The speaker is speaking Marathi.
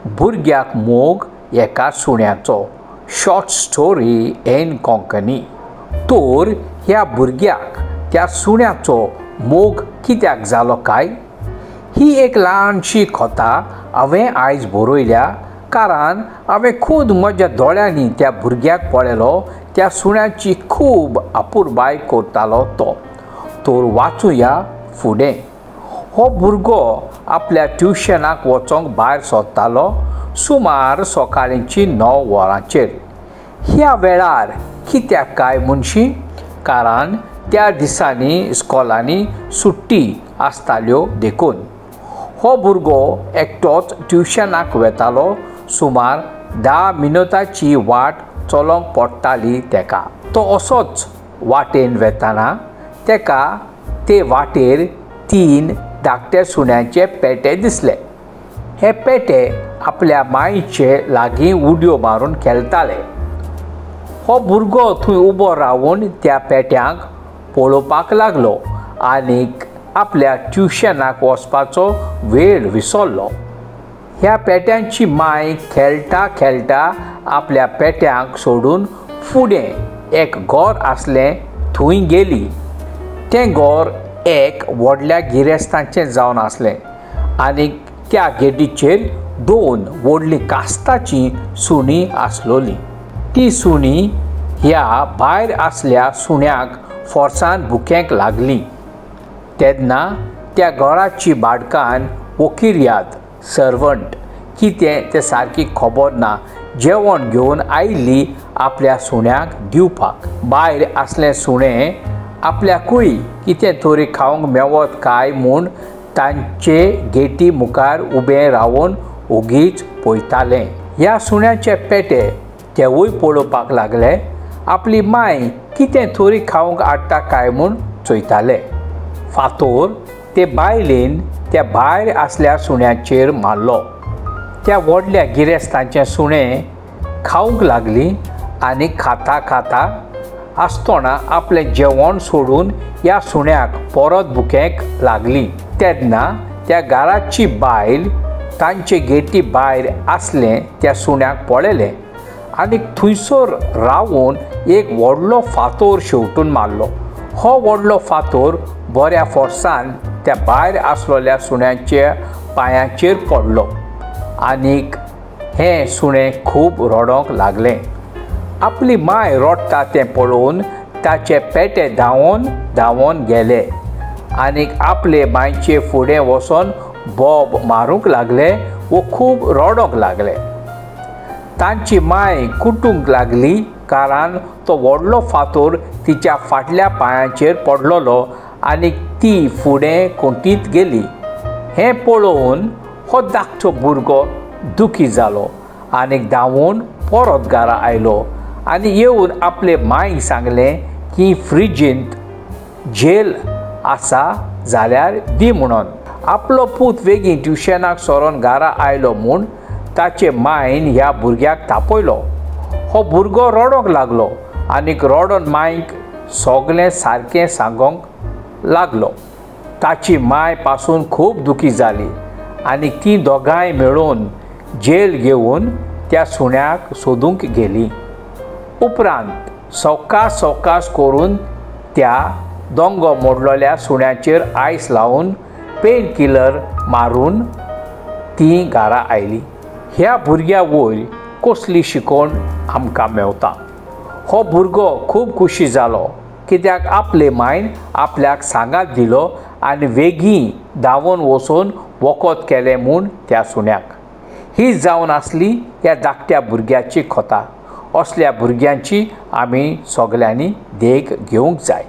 भुरग्याक मोग एका सुण्याचो शॉर्ट स्टोरी इन कोंकणी। तर ह्या भुरग्याक त्या सुण्याचो मोग कित्याक जालो काय, ही एक ल्हानशी कथा हांवें आयज बरयल्या, कारण हांवें खुद म्हज्या दोळ्यांनी त्या भुरग्याक पळयलो त्या सुण्याची खूब आपुरबाय करतालो तो। तर वाचुया फुडें। हो भुरगो आपल्या ट्युशनाक वचोंक भायर सरतालो सुमार सकाळींची 9 वरांचेर। ह्या वेळार कित्याक काय म्हणशी, कारण त्या दिसांनी इस्कॉलांनी सुट्टी आसताल्यो देखून। हो भुरगो एकटोच ट्युशनाक वेतालो। सुमार 10 मिनटांची वाट चलोंक पडटाली तेका। तो असोच वाटेन वेताना तेका ते वाटेर 3 धाकटे सुण्यांचे पेटे दिसले। हे पेटे आपल्या मायेचे लागीं उडयो मारून खेळटाले। हो भुरगो थंय उबो रावन त्या पेट्यांक पळोवपाक लागलो आनीक आपल्या ट्युशनाक वचपाचो वेळ विसरलो। ह्या पेट्यांची माय खेळटा खेळटा आपल्या पेट्यांक सोडून फुडें एक घर आसलें थंय गेली। तें घर एक व्हडल्या गिरेस्तांचें जावन आसलें आनीक त्या गेटीचेर 2 व्हडलीं कास्ताचीं सुणीं आसलोलीं। ती सुणीं ह्या भायर आसल्या सुण्याक फोर्सान भुकेंक लागलीं। तेन्ना त्या घराची भाटकान वकिर्याद सर्वंट कितें तें सारकी खबर ना जेवण घेवन आयिल्ली आपल्या सुण्याक दिवपाक। भायर आसलें सुणें आपल्याकूय कितें तरी खावंक मेवत काय म्हूण तांचे गेटी मुखार उबें रावन ओगीच पळयतालें। ह्या सुण्याचे पेटे तेवूय पळोवपाक लागले। आपली माय कितें तरी खावंक हाडटा काय म्हूण चोयताले। फातर ते बायलेन त्या भायर आसल्या सुण्याचेर मारलो। त्या व्हडल्या गिरेस्तांचें सुणें खावंक लागली आनी खाता खाता आसतना आपलें जेवण सोडून ह्या सुण्याक परत भुकेंक लागली। तेन्ना त्या घराची बायल तांचे गेटी भायर आसलें त्या सुण्याक पळयलें आनीक थंयसर रावून एक व्हडलो फातर शेवटून मारलो। हो व्हडलो फातर बऱ्या फोर्सान त्या भायर आसलोल्या सुण्याच्या पांयाचेर पडलो आनीक हें सुणें खूब रडोंक लागलें। आपली माय रडटा तें पळोवन ताचे पेटे धांवोन धांवोन गेले आनीक आपले मायचे फुडें वचोन बोब मारूंक लागले वो खूब रडोंक लागले। तांची माय कुटूंक लागली कारण तो व्हडलो फातर तिच्या फाटल्या पांयाचेर पडलोलो आनीक ती फुडें कोंटीत गेली। हें पळोवन हो धाकटो भुरगो दुखी जालो आनीक धांवून परत घरा आयलो आनी येवन आपले मायक सांगलें की फ्रिजींत जेल आसा जाल्यार दी म्हणून। आपलो पूत बेगीन ट्युशनाक सोरोन घरा आयलो म्हूण ताचे मायन ह्या भुरग्याक तापयलो। हो भुरगो रडोंक लागलो आनीक रडोन मायक सगलें सारकें सांगोंक लागलो। ताची माय पासून खूब दुखी जाली आनी ती दोगांय मेळून जेल घेवन त्या सुण्याक सोदूंक गेली। उपरांत सवकास करून त्या दोंगो मोडलोल्या सुण्याचेर आयस लावन पेन किलर मारून ती घरा आयली। ह्या भुरग्या वयर कसली शिकोण आमकां मेवता। हो भुरगो खूब खुशी जालो कित्याक आपले मायन आपल्याक सांगात दिलो आनी वेगीं धांवून वचून वखद केलें म्हूण त्या सुण्याक। ही जावन आसली ह्या धाकट्या भुरग्याची कथा। असल्या भुरग्यांची आमी सगल्यांनी देख घेवंक जाय।